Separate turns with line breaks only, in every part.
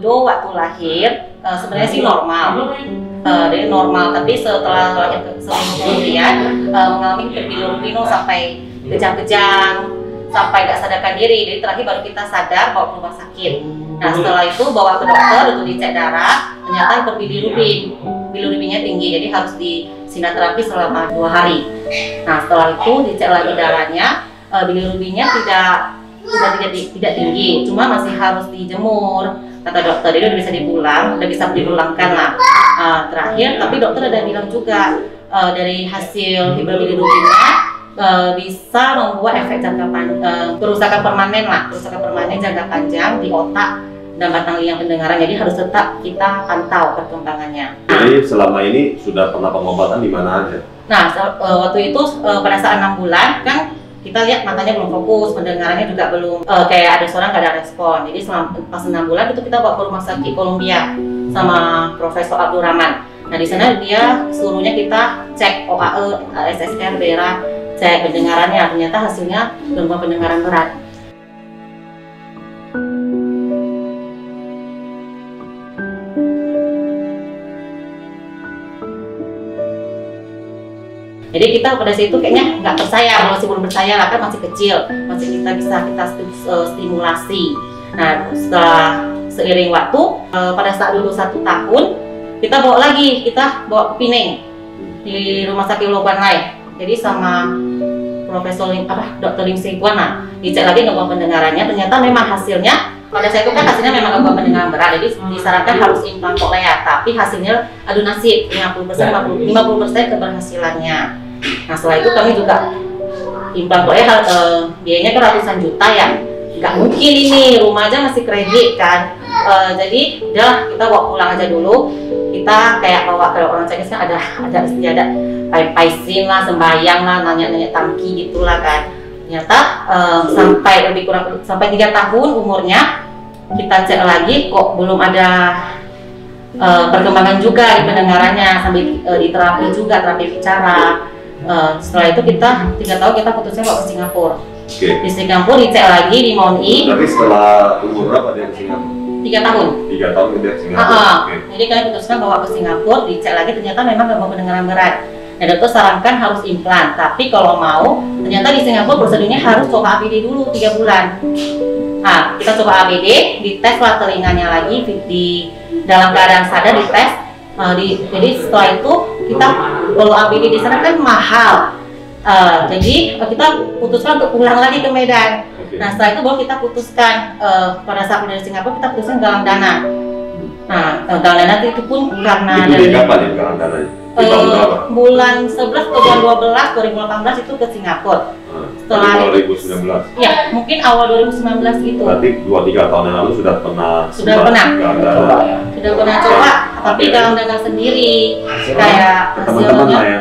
Widodo waktu lahir sebenarnya sih normal, dia normal, tapi setelah lahir seminggu kemudian mengalami hiperbilirubin sampai kejang-kejang, sampai gak sadarkan diri. Jadi terakhir baru kita sadar bawa ke rumah sakit. Nah setelah itu bawa ke dokter untuk dicek darah, ternyata hiperbilirubin, bilirubinnya tinggi, jadi harus di sinaterapi selama 2 hari. Nah setelah itu dicek lagi darahnya, bilirubinnya tidak tinggi, cuma masih harus dijemur. Kata dokter itu udah bisa dipulangkan lah. Terakhir, tapi dokter ada bilang juga dari hasil hiperbilirubinnya bisa membuat efek jangka panjang, kerusakan permanen jangka panjang di otak dan batang liang pendengaran. Jadi harus tetap kita pantau perkembangannya.
Jadi selama ini sudah pernah pengobatan di mana aja? Nah
waktu itu pada saat 6 bulan kan kita lihat matanya belum fokus, pendengarannya juga belum kayak ada suara nggak ada respon. Jadi selama pas 6 bulan itu kita bawa ke rumah sakit Columbia sama Profesor Abdul Rahman. Nah di sana dia suruhnya kita cek OAE, SSR, BERA, cek pendengarannya. Ternyata hasilnya gangguan pendengaran berat. Jadi kita pada saat itu kayaknya nggak percaya, masih belum percaya lah, kan masih kecil, masih kita stimulasi. Nah setelah seiring waktu, pada saat dulu 1 tahun, kita bawa ke Pineng di rumah sakit Lobanlai. Jadi sama Profesor Dr. Lim Singkuan, dicek lagi gangguan pendengarannya. Ternyata memang hasilnya pada saat itu kan hasilnya memang gangguan pendengaran berat. Jadi disarankan harus implan koklea, tapi hasilnya adu nasib 50% keberhasilannya. Nah setelah itu kami juga implan koklea, biayanya kan ratusan juta ya. Nggak mungkin ini, rumah aja masih kredit kan. Jadi udah kita bawa pulang aja dulu. Kita kayak bawa ke orang Chinese kan ada paisin lah, sembayang lah, nanya-nanya tangki gitulah kan. Ternyata sampai 3 tahun umurnya kita cek lagi kok belum ada perkembangan juga di pendengarannya, sambil diterapi juga, terapi bicara. Setelah itu kita 3 tahun kita putusnya bawa ke Singapura. Di Singapura dicek lagi di Mount E.
Tapi setelah umur berapa dia ke Singapura?
3 tahun.
3 tahun dia ke Singapura.
Jadi kami putuskan bawa ke Singapura, dicek lagi ternyata memang gangguan pendengaran berat. Nah dokter sarankan harus implan, tapi kalau mau ternyata di Singapura prosedurnya harus coba ABD dulu 3 bulan. Nah kita coba ABD, dites lah telinganya lagi, di dalam keadaan sadar dites. Jadi setelah itu kita kalau ABD di sana kan mahal. Jadi kita putuskan untuk pulang lagi ke Medan. Nah setelah itu baru kita putuskan pada saat dari Singapura kita putuskan galang dana. Nah galang dana itu pun karena
itu dari kapan ya galang dana?
Bulan 11 ke bulan 12 2018 itu ke Singapura. Setelah
2019.
Ya mungkin awal 2019 gitu.
Berarti 2-3 tahun yang lalu sudah pernah
coba, tapi galang dana sendiri kayak
teman-teman lah ya.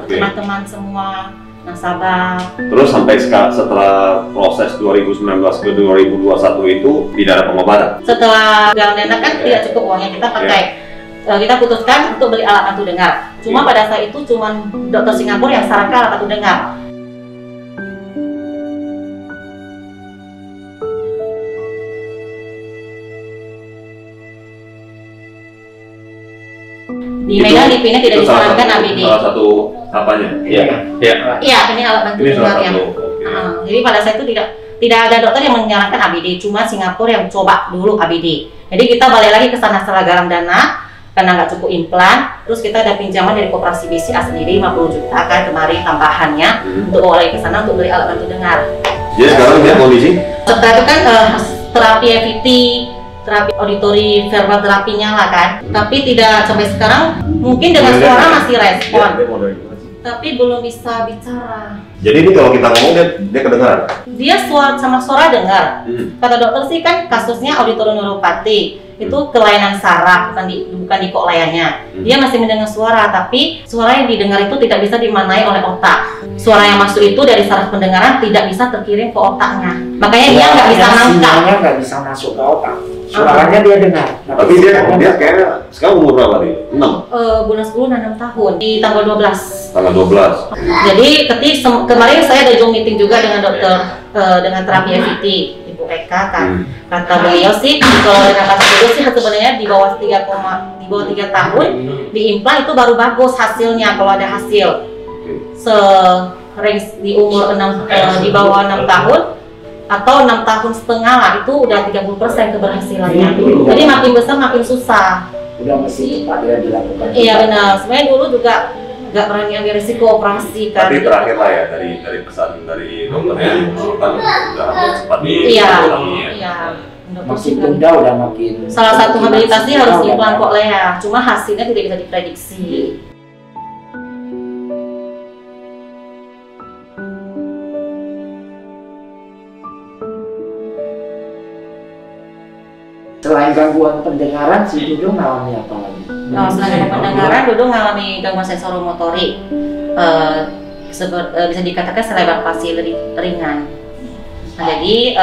Teman-teman semua nasabah.
Terus sampai setelah proses 2019 ke 2021 itu tidak ada pengobatan?
Setelah galang dana kan tidak cukup uangnya, kita pakai kita putuskan untuk beli alat bantu dengar. Cuma pada saat itu cuma dokter Singapura yang sarankan alat bantu dengar. Di Medan di Pinang tidak disarankan ABD.
Salah satu apanya?
Iya, ini alat bantu dengar yang. Jadi pada saat itu tidak ada dokter yang menyarankan ABD, cuma Singapura yang coba dulu ABD. Jadi kita balik lagi ke sana setelah galang dana karena nggak cukup implan. Terus kita ada pinjaman dari Koperasi BCA sendiri 50 juta kan kemarin tambahannya untuk bawa lagi ke sana untuk beli alat bantu dengar.
Jadi sekarang dia kondisi?
Setelah itu kan terapi EVT, terapi auditori verbal terapinya lah kan, tapi tidak sampai sekarang mungkin dengan suara masih respon, tapi belum bisa bicara.
Jadi ini kalau kita ngomong dia kedengaran? Dia
sama suara dengar. Kata dokter sih kan kasusnya auditori neuropati, itu kelainan saraf, bukan di kokleanya. Dia masih mendengar suara, tapi suara yang didengar itu tidak bisa dimaknai oleh otak. Suara yang masuk itu dari saraf pendengaran tidak bisa terkirim ke otaknya. Makanya dia nggak bisa nangkap.
Sinyalnya nggak bisa masuk ke otak. Suaranya dia dengar.
Tapi dia kayaknya sekarang umur berapa nih? 6?
Bulan 10 dan 6 tahun di tanggal 12.
Tanggal 12.
Jadi kemarin saya ada Zoom meeting juga dengan dokter dengan terapi EVT Ibu PK kan. Kata beliau sih kalau dengan kata beliau sih sebenarnya di bawah 3 tahun diimplan itu baru bagus hasilnya kalau ada hasil. Di umur di bawah 6 tahun atau 6 tahun setengah lah itu udah 30% keberhasilannya. Jadi makin besar makin susah.
Udah mesti cepat ya dilakukan.
Iya benar. Sebenarnya dulu juga nggak berani ambil risiko operasi kan.
Tapi terakhir lah ya dari pesan dari dokternya kan udah harus cepat
Iya.
ya.
Makin tunda udah makin.
Salah satu habilitasi harus implan koklea. Cuma hasilnya tidak bisa diprediksi.
Selain gangguan pendengaran, si Dudu mengalami apa lagi?
Nah, selain pendengaran, Dudu mengalami gangguan sensoromotorik. Bisa dikatakan selebar palsi ringan. Nah, jadi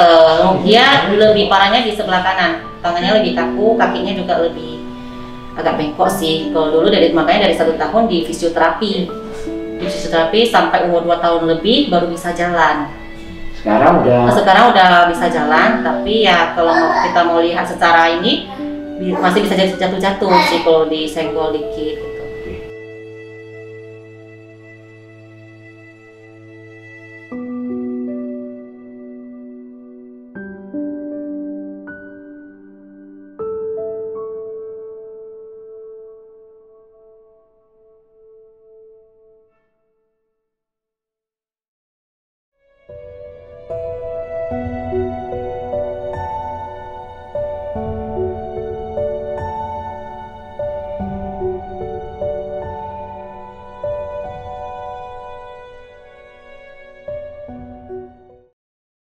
dia lebih parahnya di sebelah kanan. Tangannya lebih kaku, kakinya juga lebih agak bengkok sih. Kalau dulu makanya dari 1 tahun di fisioterapi. Di fisioterapi sampai umur 2 tahun lebih baru bisa jalan.
Sekarang
udah bisa jalan, tapi ya kalau kita mau lihat secara ini masih bisa jatuh-jatuh sih kalau disenggol dikit gitu.